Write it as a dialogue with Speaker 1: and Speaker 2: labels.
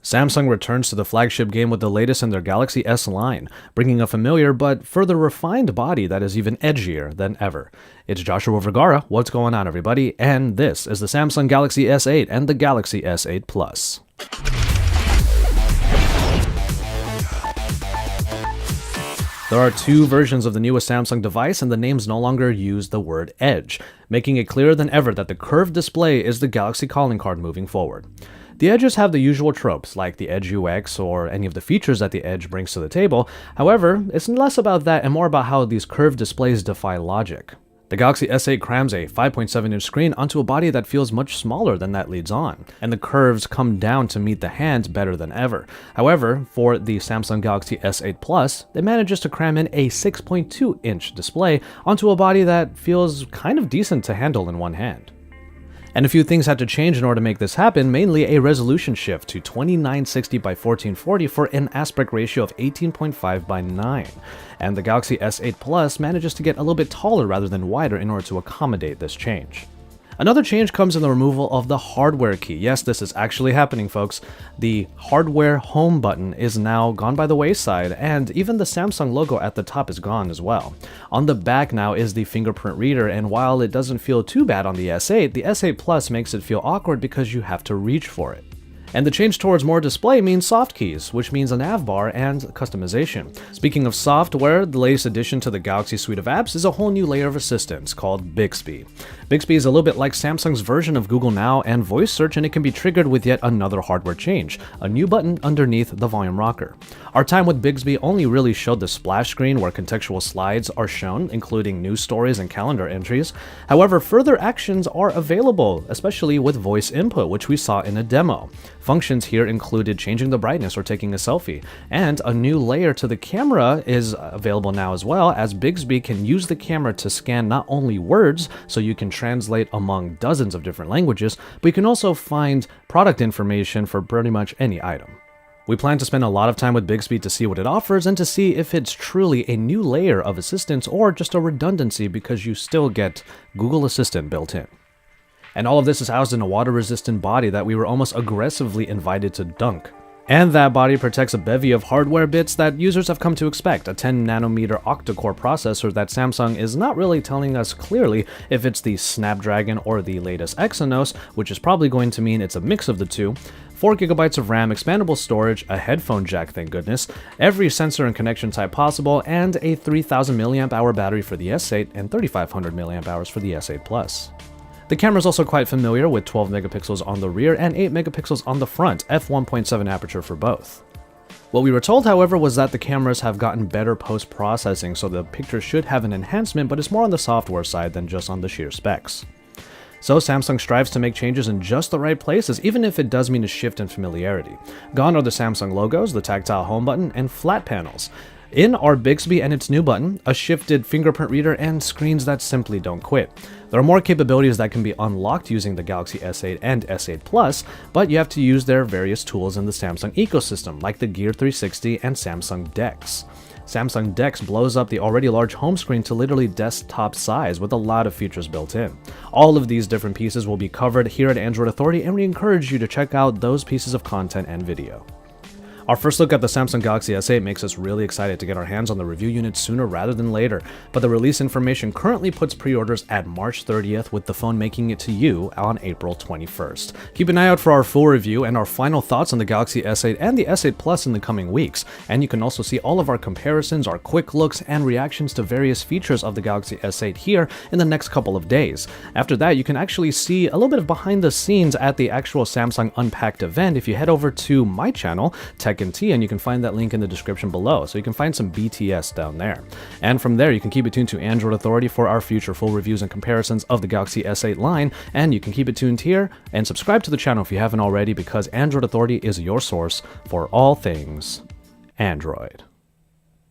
Speaker 1: Samsung returns to the flagship game with the latest in their Galaxy S line, bringing a familiar but further refined body that is even edgier than ever. It's Joshua Vergara, what's going on everybody, and this is the Samsung Galaxy S8 and the Galaxy S8 Plus. There are two versions of the newest Samsung device, and the names no longer use the word Edge, making it clearer than ever that the curved display is the Galaxy calling card moving forward. The Edges have the usual tropes, like the Edge UX or any of the features that the Edge brings to the table. However, it's less about that and more about how these curved displays defy logic. The Galaxy S8 crams a 5.7-inch screen onto a body that feels much smaller than that leads on, and the curves come down to meet the hand better than ever. However, for the Samsung Galaxy S8 Plus, it manages to cram in a 6.2-inch display onto a body that feels kind of decent to handle in one hand. And a few things had to change in order to make this happen, mainly a resolution shift to 2960 by 1440 for an aspect ratio of 18.5 by 9. And the Galaxy S8 Plus manages to get a little bit taller rather than wider in order to accommodate this change. Another change comes in the removal of the hardware key. Yes, this is actually happening, folks. The hardware home button is now gone by the wayside, and even the Samsung logo at the top is gone as well. On the back now is the fingerprint reader, and while it doesn't feel too bad on the S8 Plus makes it feel awkward because you have to reach for it. And the change towards more display means soft keys, which means a nav bar and customization. Speaking of software, the latest addition to the Galaxy suite of apps is a whole new layer of assistance called Bixby. Bixby is a little bit like Samsung's version of Google Now and voice search, and it can be triggered with yet another hardware change, a new button underneath the volume rocker. Our time with Bixby only really showed the splash screen where contextual slides are shown, including news stories and calendar entries. However, further actions are available, especially with voice input, which we saw in a demo. Functions here included changing the brightness or taking a selfie, and a new layer to the camera is available now as well, as Bixby can use the camera to scan not only words, so you can translate among dozens of different languages, but you can also find product information for pretty much any item. We plan to spend a lot of time with Bixby to see what it offers and to see if it's truly a new layer of assistance or just a redundancy because you still get Google Assistant built in. And all of this is housed in a water-resistant body that we were almost aggressively invited to dunk. And that body protects a bevy of hardware bits that users have come to expect, a 10nm octa-core processor that Samsung is not really telling us clearly if it's the Snapdragon or the latest Exynos, which is probably going to mean it's a mix of the two, 4GB of RAM, expandable storage, a headphone jack thank goodness, every sensor and connection type possible, and a 3000 mAh battery for the S8 and 3500 mAh for the S8 Plus. The camera is also quite familiar with 12 megapixels on the rear and 8 megapixels on the front, f1.7 aperture for both. What we were told, however, was that the cameras have gotten better post-processing, so the picture should have an enhancement, but it's more on the software side than just on the sheer specs. So Samsung strives to make changes in just the right places, even if it does mean a shift in familiarity. Gone are the Samsung logos, the tactile home button, and flat panels. In are Bixby and its new button, a shifted fingerprint reader, and screens that simply don't quit. There are more capabilities that can be unlocked using the Galaxy S8 and S8 Plus, but you have to use their various tools in the Samsung ecosystem, like the Gear 360 and Samsung DeX. Samsung DeX blows up the already large home screen to literally desktop size with a lot of features built in. All of these different pieces will be covered here at Android Authority, and we encourage you to check out those pieces of content and video. Our first look at the Samsung Galaxy S8 makes us really excited to get our hands on the review unit sooner rather than later, but the release information currently puts pre-orders at March 30th, with the phone making it to you on April 21st. Keep an eye out for our full review and our final thoughts on the Galaxy S8 and the S8 Plus in the coming weeks, and you can also see all of our comparisons, our quick looks, and reactions to various features of the Galaxy S8 here in the next couple of days. After that, you can actually see a little bit of behind the scenes at the actual Samsung Unpacked event if you head over to my channel, Tech and you can find that link in the description below, so you can find some BTS down there. And from there, you can keep it tuned to Android Authority for our future full reviews and comparisons of the Galaxy S8 line, and you can keep it tuned here and subscribe to the channel if you haven't already, because Android Authority is your source for all things Android.